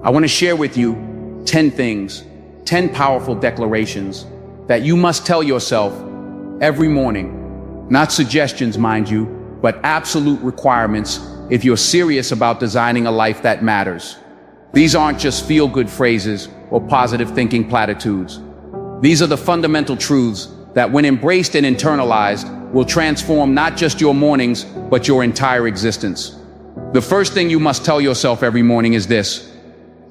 I want to share with you 10 things, 10 powerful declarations that you must tell yourself every morning. Not suggestions, mind you, but absolute requirements if you're serious about designing a life that matters. These aren't just feel-good phrases or positive thinking platitudes. These are the fundamental truths that, when embraced and internalized, will transform not just your mornings, but your entire existence. The first thing you must tell yourself every morning is this: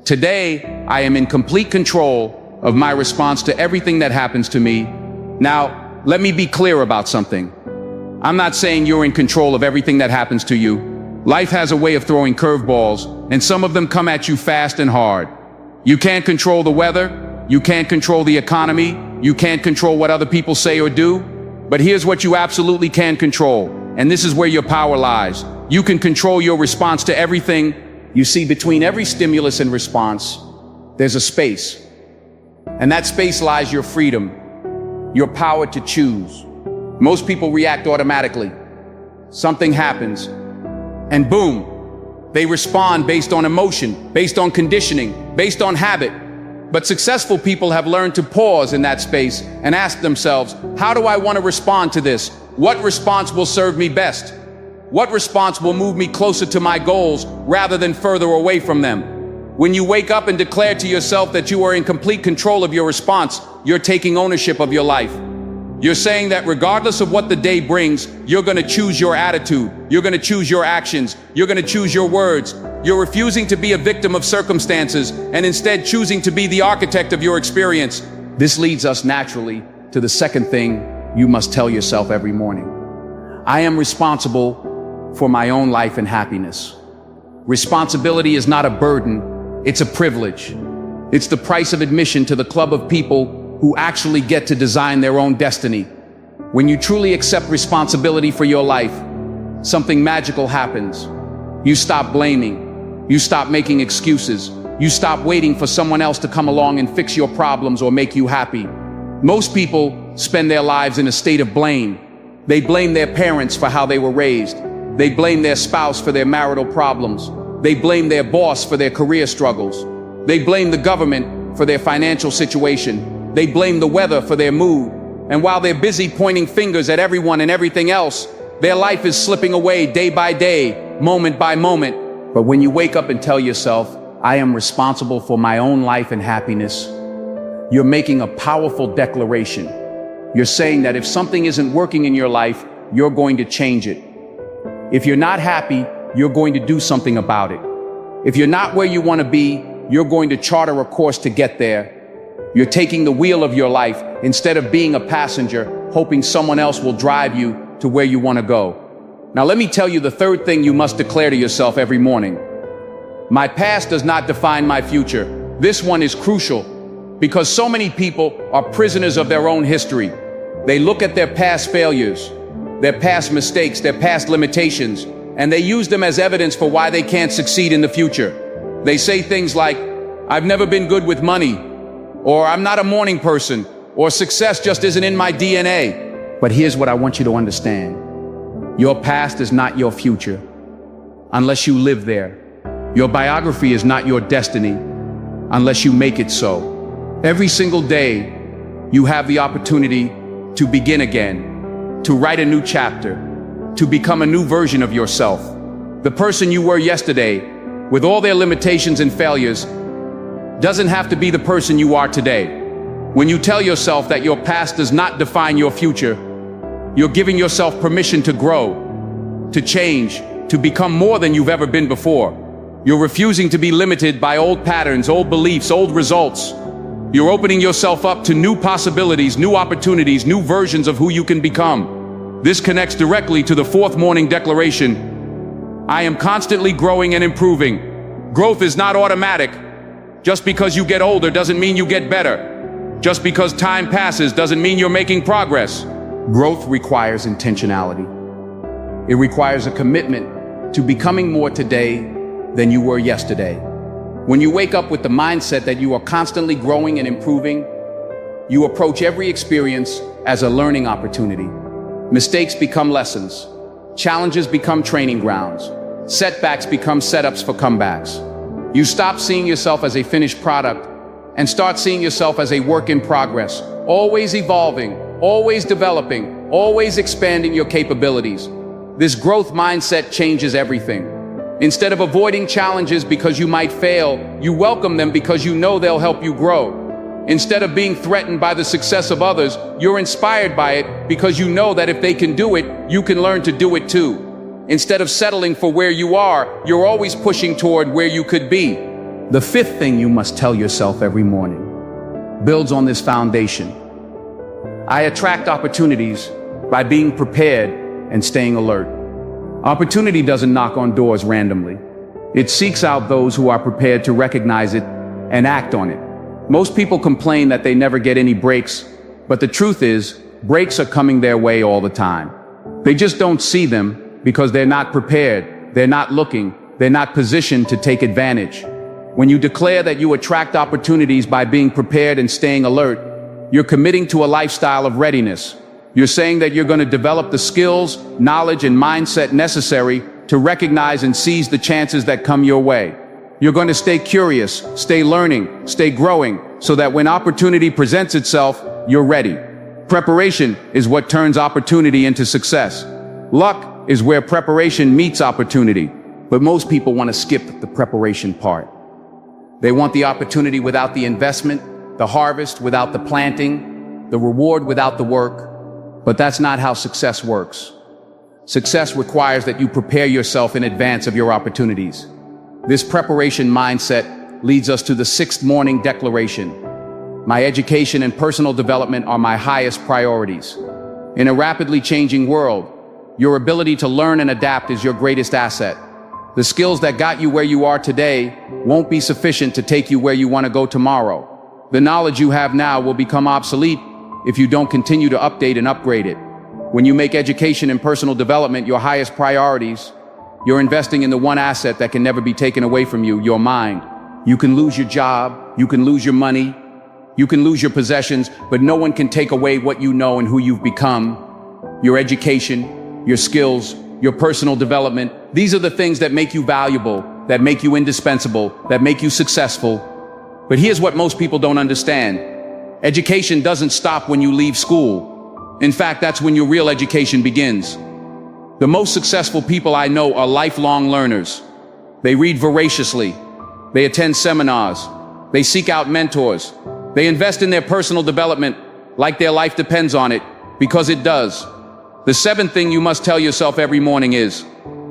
today, I am in complete control of my response to everything that happens to me. Now, let me be clear about something. I'm not saying you're in control of everything that happens to you. Life has a way of throwing curveballs, and some of them come at you fast and hard. You can't control the weather, you can't control the economy, you can't control what other people say or do. But here's what you absolutely can control, and this is where your power lies. You can control your response to everything. You see, between every stimulus and response, there's a space. And that space lies your freedom, your power to choose. Most people react automatically. Something happens, and boom, they respond based on emotion, based on conditioning, based on habit. But successful people have learned to pause in that space and ask themselves, how do I want to respond to this? What response will serve me best? What response will move me closer to my goals rather than further away from them? When you wake up and declare to yourself that you are in complete control of your response, you're taking ownership of your life. You're saying that regardless of what the day brings, you're going to choose your attitude, you're going to choose your actions, you're going to choose your words. You're refusing to be a victim of circumstances and instead choosing to be the architect of your experience. This leads us naturally to the second thing you must tell yourself every morning. I am responsible for my own life and happiness. Responsibility is not a burden, it's a privilege. It's the price of admission to the club of people who actually get to design their own destiny. When you truly accept responsibility for your life, something magical happens. You stop blaming. You stop making excuses. You stop waiting for someone else to come along and fix your problems or make you happy. Most people spend their lives in a state of blame. They blame their parents for how they were raised. They blame their spouse for their marital problems. They blame their boss for their career struggles. They blame the government for their financial situation. They blame the weather for their mood. And while they're busy pointing fingers at everyone and everything else, their life is slipping away day by day, moment by moment. But when you wake up and tell yourself, I am responsible for my own life and happiness, you're making a powerful declaration. You're saying that if something isn't working in your life, you're going to change it. If you're not happy, you're going to do something about it. If you're not where you want to be, you're going to charter a course to get there. You're taking the wheel of your life instead of being a passenger, hoping someone else will drive you to where you want to go. Now let me tell you the third thing you must declare to yourself every morning. My past does not define my future. This one is crucial because so many people are prisoners of their own history. They look at their past failures, their past mistakes, their past limitations, and they use them as evidence for why they can't succeed in the future. They say things like, I've never been good with money, or I'm not a morning person, or success just isn't in my DNA. But here's what I want you to understand. Your past is not your future, unless you live there. Your biography is not your destiny, unless you make it so. Every single day, you have the opportunity to begin again, to write a new chapter, to become a new version of yourself. The person you were yesterday, with all their limitations and failures, doesn't have to be the person you are today. When you tell yourself that your past does not define your future, you're giving yourself permission to grow, to change, to become more than you've ever been before. You're refusing to be limited by old patterns, old beliefs, old results. You're opening yourself up to new possibilities, new opportunities, new versions of who you can become. This connects directly to the fourth morning declaration. I am constantly growing and improving. Growth is not automatic. Just because you get older doesn't mean you get better. Just because time passes doesn't mean you're making progress. Growth requires intentionality. It requires a commitment to becoming more today than you were yesterday. When you wake up with the mindset that you are constantly growing and improving, you approach every experience as a learning opportunity. Mistakes become lessons. Challenges become training grounds. Setbacks become setups for comebacks. You stop seeing yourself as a finished product and start seeing yourself as a work in progress, always evolving, always developing, always expanding your capabilities. This growth mindset changes everything. Instead of avoiding challenges because you might fail, you welcome them because you know they'll help you grow. Instead of being threatened by the success of others, you're inspired by it because you know that if they can do it, you can learn to do it too. Instead of settling for where you are, you're always pushing toward where you could be. The fifth thing you must tell yourself every morning builds on this foundation. I attract opportunities by being prepared and staying alert. Opportunity doesn't knock on doors randomly. It seeks out those who are prepared to recognize it and act on it. Most people complain that they never get any breaks, but the truth is, breaks are coming their way all the time. They just don't see them because they're not prepared, they're not looking, they're not positioned to take advantage. When you declare that you attract opportunities by being prepared and staying alert, you're committing to a lifestyle of readiness. You're saying that you're going to develop the skills, knowledge, and mindset necessary to recognize and seize the chances that come your way. You're going to stay curious, stay learning, stay growing, so that when opportunity presents itself, you're ready. Preparation is what turns opportunity into success. Luck is where preparation meets opportunity, but most people want to skip the preparation part. They want the opportunity without the investment, the harvest without the planting, the reward without the work. But that's not how success works. Success requires that you prepare yourself in advance of your opportunities. This preparation mindset leads us to the sixth morning declaration. My education and personal development are my highest priorities. In a rapidly changing world, your ability to learn and adapt is your greatest asset. The skills that got you where you are today won't be sufficient to take you where you want to go tomorrow. The knowledge you have now will become obsolete if you don't continue to update and upgrade it. When you make education and personal development your highest priorities, you're investing in the one asset that can never be taken away from you, your mind. You can lose your job, you can lose your money, you can lose your possessions, but no one can take away what you know and who you've become. Your education, your skills, your personal development. These are the things that make you valuable, that make you indispensable, that make you successful. But here's what most people don't understand. Education doesn't stop when you leave school. In fact, that's when your real education begins. The most successful people I know are lifelong learners. They read voraciously. They attend seminars. They seek out mentors. They invest in their personal development like their life depends on it, because it does. The seventh thing you must tell yourself every morning is,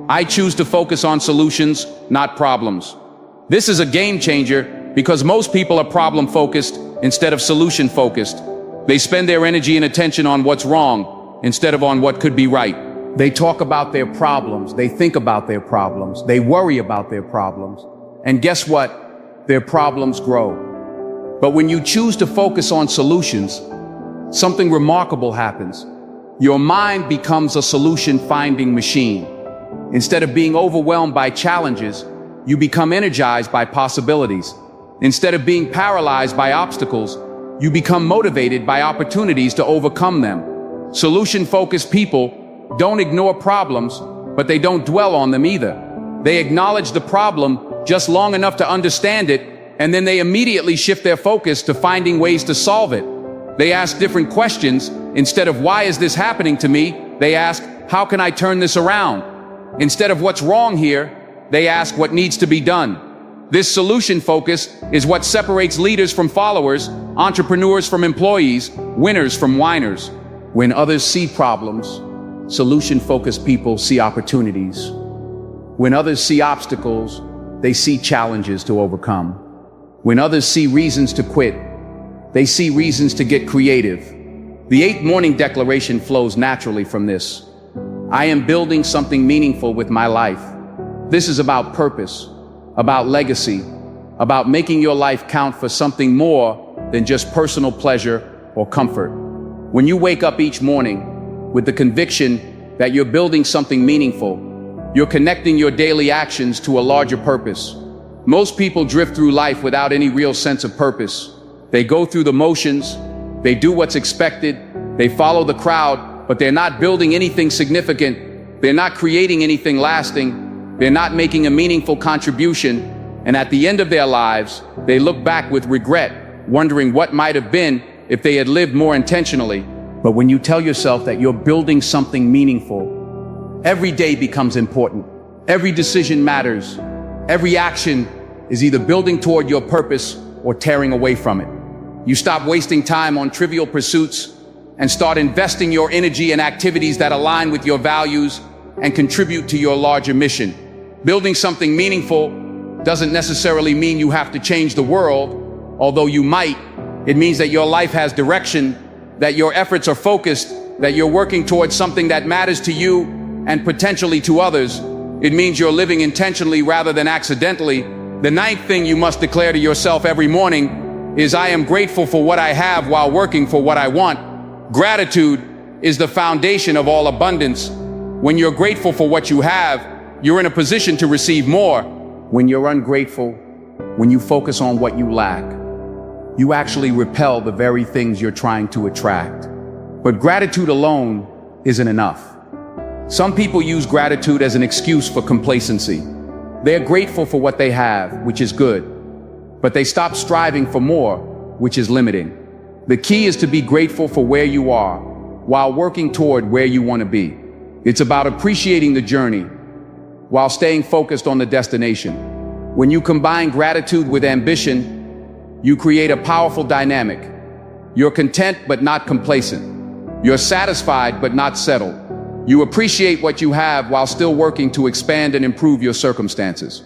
I choose to focus on solutions, not problems. This is a game changer because most people are problem-focused instead of solution-focused. They spend their energy and attention on what's wrong instead of on what could be right. They talk about their problems, they think about their problems, they worry about their problems. And guess what? Their problems grow. But when you choose to focus on solutions, something remarkable happens. Your mind becomes a solution-finding machine. Instead of being overwhelmed by challenges, you become energized by possibilities. Instead of being paralyzed by obstacles, you become motivated by opportunities to overcome them. Solution-focused people don't ignore problems, but they don't dwell on them either. They acknowledge the problem just long enough to understand it, and then they immediately shift their focus to finding ways to solve it. They ask different questions. Instead of why is this happening to me, they ask, how can I turn this around? Instead of what's wrong here, they ask what needs to be done. This solution focus is what separates leaders from followers, entrepreneurs from employees, winners from whiners. When others see problems, solution-focused people see opportunities. When others see obstacles, they see challenges to overcome. When others see reasons to quit, they see reasons to get creative. The 8th morning declaration flows naturally from this. I am building something meaningful with my life. This is about purpose, about legacy, about making your life count for something more than just personal pleasure or comfort. When you wake up each morning with the conviction that you're building something meaningful, you're connecting your daily actions to a larger purpose. Most people drift through life without any real sense of purpose. They go through the motions, they do what's expected, they follow the crowd, but they're not building anything significant, they're not creating anything lasting, they're not making a meaningful contribution. And at the end of their lives, they look back with regret, wondering what might have been if they had lived more intentionally. But when you tell yourself that you're building something meaningful, every day becomes important. Every decision matters. Every action is either building toward your purpose or tearing away from it. You stop wasting time on trivial pursuits and start investing your energy in activities that align with your values and contribute to your larger mission. Building something meaningful doesn't necessarily mean you have to change the world, although you might. It means that your life has direction, that your efforts are focused, that you're working towards something that matters to you and potentially to others. It means you're living intentionally rather than accidentally. The ninth thing you must declare to yourself every morning is, I am grateful for what I have while working for what I want. Gratitude is the foundation of all abundance. When you're grateful for what you have, you're in a position to receive more. When you're ungrateful, when you focus on what you lack, you actually repel the very things you're trying to attract. But gratitude alone isn't enough. Some people use gratitude as an excuse for complacency. They're grateful for what they have, which is good, but they stop striving for more, which is limiting. The key is to be grateful for where you are while working toward where you want to be. It's about appreciating the journey while staying focused on the destination. When you combine gratitude with ambition, you create a powerful dynamic. You're content but not complacent. You're satisfied but not settled. You appreciate what you have while still working to expand and improve your circumstances.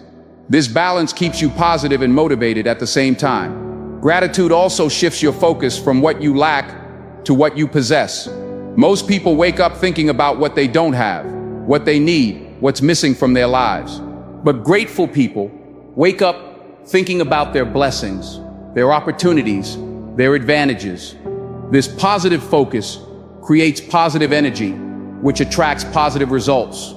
This balance keeps you positive and motivated at the same time. Gratitude also shifts your focus from what you lack to what you possess. Most people wake up thinking about what they don't have, what they need, what's missing from their lives. But grateful people wake up thinking about their blessings, their opportunities, their advantages. This positive focus creates positive energy, which attracts positive results.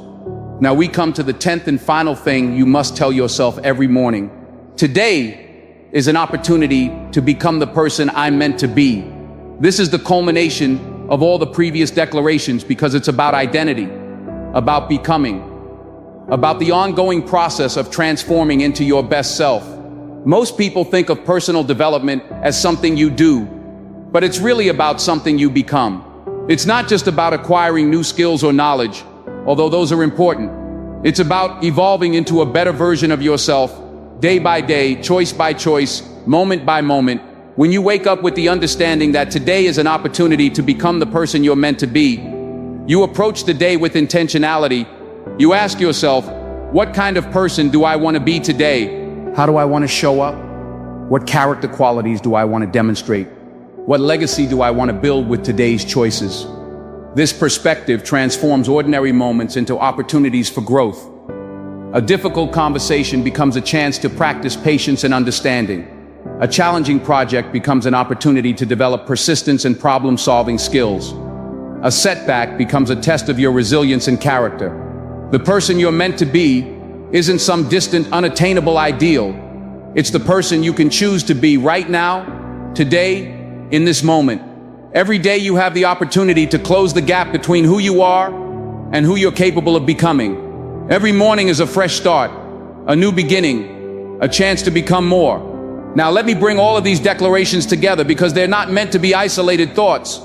Now we come to the 10th and final thing you must tell yourself every morning. Today is an opportunity to become the person I'm meant to be. This is the culmination of all the previous declarations because it's about identity, about becoming, about the ongoing process of transforming into your best self. Most people think of personal development as something you do, but it's really about something you become. It's not just about acquiring new skills or knowledge, although those are important. It's about evolving into a better version of yourself, day by day, choice by choice, moment by moment. When you wake up with the understanding that today is an opportunity to become the person you're meant to be, you approach the day with intentionality. You ask yourself, what kind of person do I want to be today? How do I want to show up? What character qualities do I want to demonstrate? What legacy do I want to build with today's choices? This perspective transforms ordinary moments into opportunities for growth. A difficult conversation becomes a chance to practice patience and understanding. A challenging project becomes an opportunity to develop persistence and problem-solving skills. A setback becomes a test of your resilience and character. The person you're meant to be isn't some distant, unattainable ideal. It's the person you can choose to be right now, today, in this moment. Every day you have the opportunity to close the gap between who you are and who you're capable of becoming. Every morning is a fresh start, a new beginning, a chance to become more. Now let me bring all of these declarations together because they're not meant to be isolated thoughts,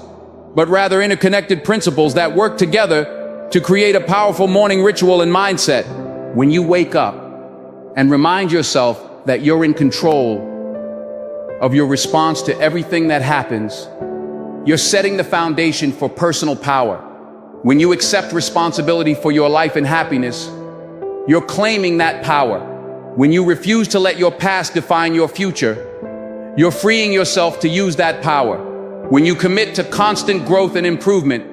but rather interconnected principles that work together to create a powerful morning ritual and mindset. When you wake up and remind yourself that you're in control of your response to everything that happens, you're setting the foundation for personal power. When you accept responsibility for your life and happiness, you're claiming that power. When you refuse to let your past define your future, you're freeing yourself to use that power. When you commit to constant growth and improvement,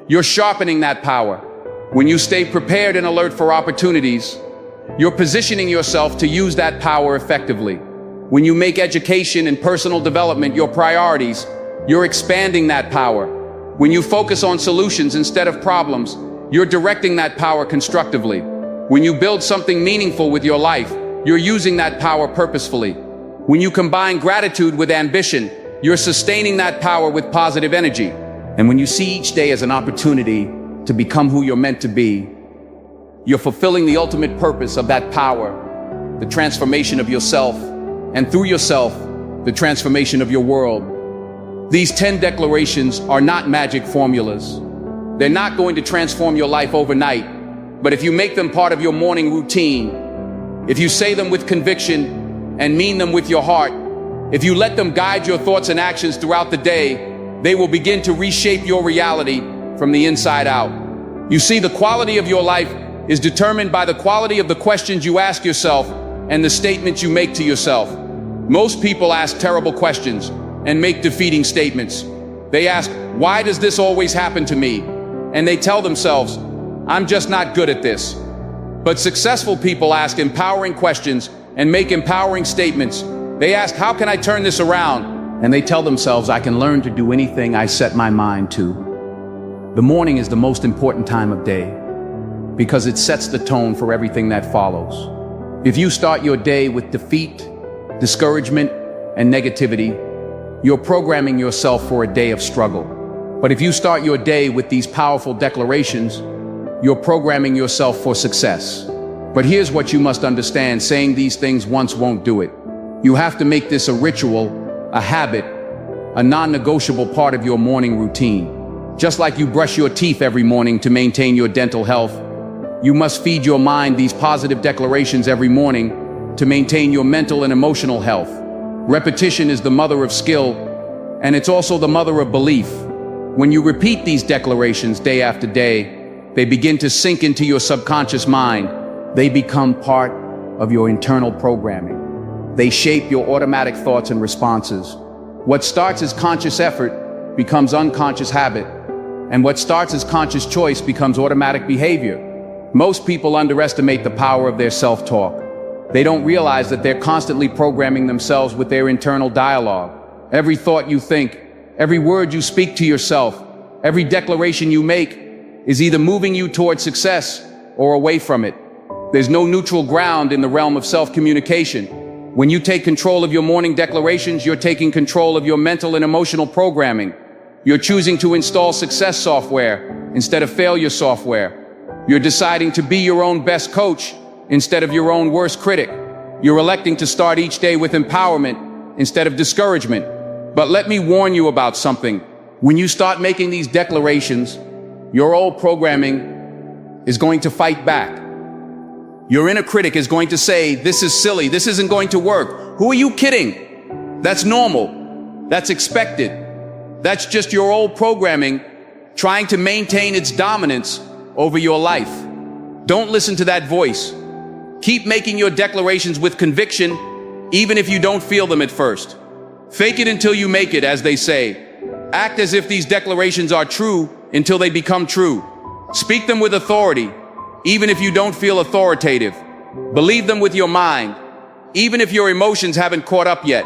you're sharpening that power. When you stay prepared and alert for opportunities, you're positioning yourself to use that power effectively. When you make education and personal development your priorities, you're expanding that power. When you focus on solutions instead of problems, you're directing that power constructively. When you build something meaningful with your life, you're using that power purposefully. When you combine gratitude with ambition, you're sustaining that power with positive energy. And when you see each day as an opportunity to become who you're meant to be, you're fulfilling the ultimate purpose of that power the transformation of yourself, and through yourself, the transformation of your world. These 10 declarations are not magic formulas. They're not going to transform your life overnight, but if you make them part of your morning routine, if you say them with conviction and mean them with your heart, if you let them guide your thoughts and actions throughout the day, they will begin to reshape your reality from the inside out. You see, the quality of your life is determined by the quality of the questions you ask yourself and the statements you make to yourself. Most people ask terrible questions and make defeating statements. They ask, why does this always happen to me? And they tell themselves, I'm just not good at this. But successful people ask empowering questions and make empowering statements. They ask, how can I turn this around? And they tell themselves, I can learn to do anything I set my mind to. The morning is the most important time of day because it sets the tone for everything that follows. If you start your day with defeat, discouragement, and negativity, you're programming yourself for a day of struggle. But if you start your day with these powerful declarations, you're programming yourself for success. But here's what you must understand, saying these things once won't do it. You have to make this a ritual, a habit, a non-negotiable part of your morning routine. Just like you brush your teeth every morning to maintain your dental health, you must feed your mind these positive declarations every morning to maintain your mental and emotional health. Repetition is the mother of skill, and it's also the mother of belief. When you repeat these declarations day after day, they begin to sink into your subconscious mind. They become part of your internal programming. They shape your automatic thoughts and responses. What starts as conscious effort becomes unconscious habit, and what starts as conscious choice becomes automatic behavior. Most people underestimate the power of their self-talk. They don't realize that they're constantly programming themselves with their internal dialogue. Every thought you think, every word you speak to yourself, every declaration you make is either moving you towards success or away from it. There's no neutral ground in the realm of self-communication. When you take control of your morning declarations, you're taking control of your mental and emotional programming. You're choosing to install success software instead of failure software. You're deciding to be your own best coach instead of your own worst critic. You're electing to start each day with empowerment instead of discouragement. But let me warn you about something. When you start making these declarations, your old programming is going to fight back. Your inner critic is going to say, this is silly, this isn't going to work. Who are you kidding? That's normal. That's expected. That's just your old programming trying to maintain its dominance over your life. Don't listen to that voice. Keep making your declarations with conviction, even if you don't feel them at first. Fake it until you make it, as they say. Act as if these declarations are true until they become true. Speak them with authority, even if you don't feel authoritative. Believe them with your mind, even if your emotions haven't caught up yet.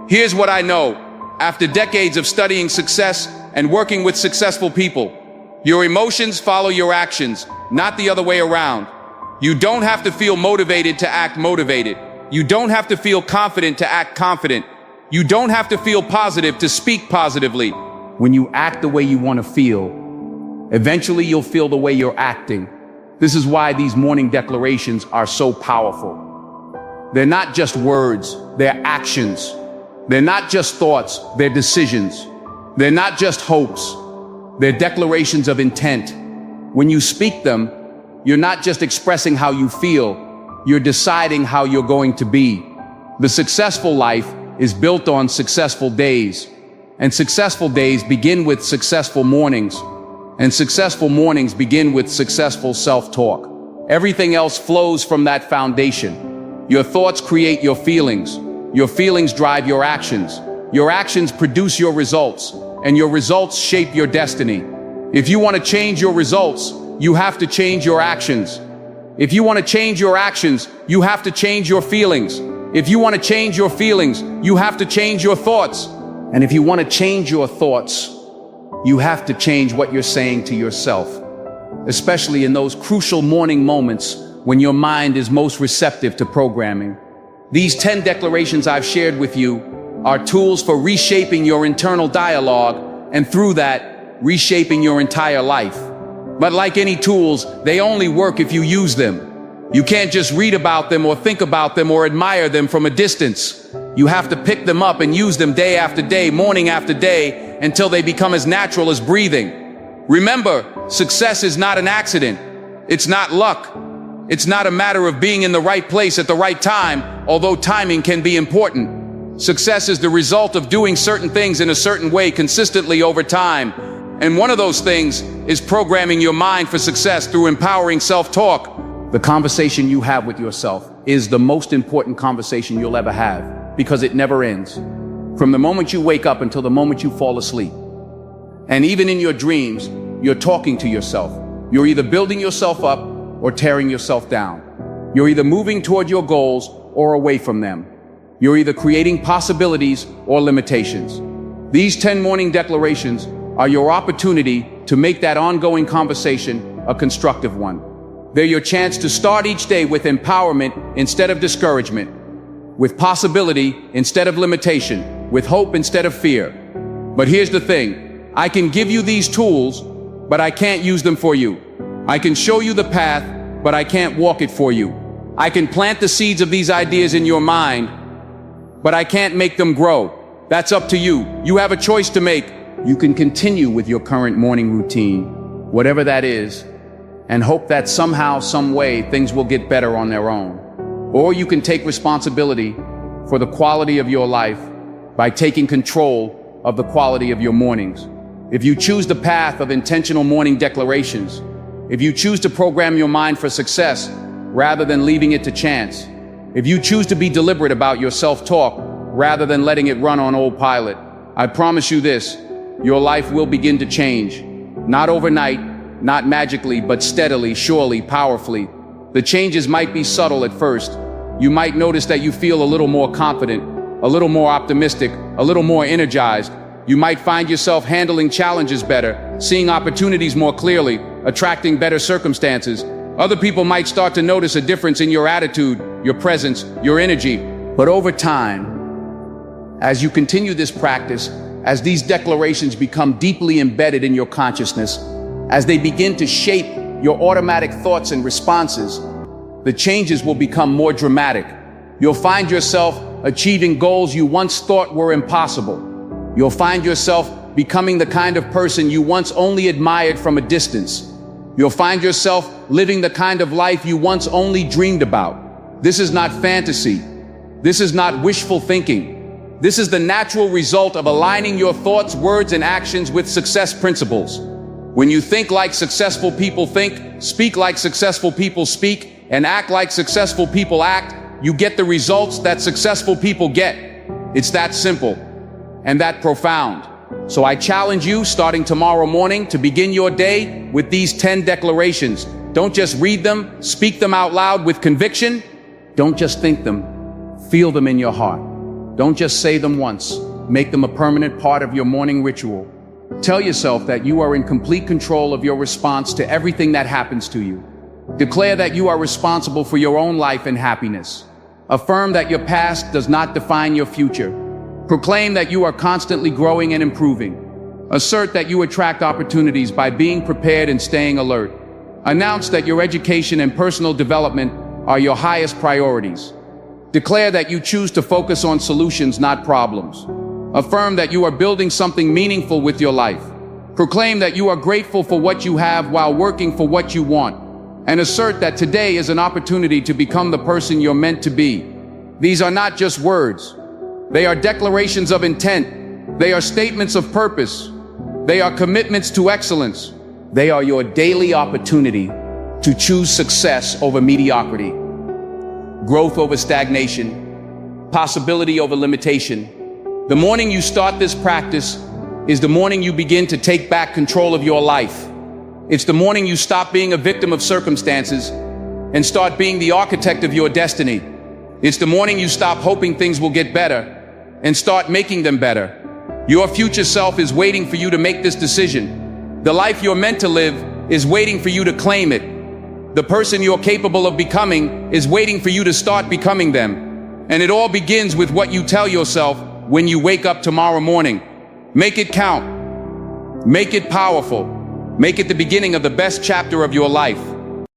Here's what I know. After decades of studying success and working with successful people, your emotions follow your actions, not the other way around. You don't have to feel motivated to act motivated. You don't have to feel confident to act confident. You don't have to feel positive to speak positively. When you act the way you want to feel, eventually you'll feel the way you're acting. This is why these morning declarations are so powerful. They're not just words, they're actions. They're not just thoughts, they're decisions. They're not just hopes, they're declarations of intent. When you speak them, you're not just expressing how you feel, you're deciding how you're going to be. The successful life is built on successful days, and successful days begin with successful mornings. And successful mornings begin with successful self-talk. Everything else flows from that foundation. Your thoughts create your feelings. Your feelings drive your actions. Your actions produce your results, and your results shape your destiny. If you want to change your results, you have to change your actions. If you want to change your actions, you have to change your feelings. If you want to change your feelings, you have to change your thoughts. And if you want to change your thoughts, you have to change what you're saying to yourself, especially in those crucial morning moments when your mind is most receptive to programming. These 10 declarations I've shared with you are tools for reshaping your internal dialogue, and through that, reshaping your entire life. But like any tools, they only work if you use them. You can't just read about them or think about them or admire them from a distance. You have to pick them up and use them day after day, morning after day, until they become as natural as breathing. Remember, success is not an accident. It's not luck. It's not a matter of being in the right place at the right time, although timing can be important. Success is the result of doing certain things in a certain way consistently over time. And one of those things is programming your mind for success through empowering self-talk. The conversation you have with yourself is the most important conversation you'll ever have, because it never ends. From the moment you wake up until the moment you fall asleep. And even in your dreams, you're talking to yourself. You're either building yourself up or tearing yourself down. You're either moving toward your goals or away from them. You're either creating possibilities or limitations. These 10 morning declarations are your opportunity to make that ongoing conversation a constructive one. They're your chance to start each day with empowerment instead of discouragement, with possibility instead of limitation, with hope instead of fear. But here's the thing, I can give you these tools, but I can't use them for you. I can show you the path, but I can't walk it for you. I can plant the seeds of these ideas in your mind, but I can't make them grow. That's up to you. You have a choice to make. You can continue with your current morning routine, whatever that is, and hope that somehow, some way, things will get better on their own. Or you can take responsibility for the quality of your life by taking control of the quality of your mornings. If you choose the path of intentional morning declarations, if you choose to program your mind for success rather than leaving it to chance, if you choose to be deliberate about your self-talk rather than letting it run on autopilot, I promise you this, your life will begin to change. Not overnight, not magically, but steadily, surely, powerfully. The changes might be subtle at first. You might notice that you feel a little more confident, a little more optimistic, a little more energized. You might find yourself handling challenges better, seeing opportunities more clearly, attracting better circumstances. Other people might start to notice a difference in your attitude, your presence, your energy. But over time, as you continue this practice, as these declarations become deeply embedded in your consciousness, as they begin to shape your automatic thoughts and responses, the changes will become more dramatic. You'll find yourself achieving goals you once thought were impossible. You'll find yourself becoming the kind of person you once only admired from a distance. You'll find yourself living the kind of life you once only dreamed about. This is not fantasy. This is not wishful thinking. This is the natural result of aligning your thoughts, words, and actions with success principles. When you think like successful people think, speak like successful people speak, and act like successful people act, you get the results that successful people get. It's that simple and that profound. So I challenge you, starting tomorrow morning, to begin your day with these 10 declarations. Don't just read them, speak them out loud with conviction. Don't just think them, feel them in your heart. Don't just say them once, make them a permanent part of your morning ritual. Tell yourself that you are in complete control of your response to everything that happens to you. Declare that you are responsible for your own life and happiness. Affirm that your past does not define your future. Proclaim that you are constantly growing and improving. Assert that you attract opportunities by being prepared and staying alert. Announce that your education and personal development are your highest priorities. Declare that you choose to focus on solutions, not problems. Affirm that you are building something meaningful with your life. Proclaim that you are grateful for what you have while working for what you want. And assert that today is an opportunity to become the person you're meant to be. These are not just words. They are declarations of intent. They are statements of purpose. They are commitments to excellence. They are your daily opportunity to choose success over mediocrity, growth over stagnation, possibility over limitation. The morning you start this practice is the morning you begin to take back control of your life. It's the morning you stop being a victim of circumstances and start being the architect of your destiny. It's the morning you stop hoping things will get better and start making them better. Your future self is waiting for you to make this decision. The life you're meant to live is waiting for you to claim it. The person you're capable of becoming is waiting for you to start becoming them. And it all begins with what you tell yourself when you wake up tomorrow morning. Make it count. Make it powerful. Make it the beginning of the best chapter of your life.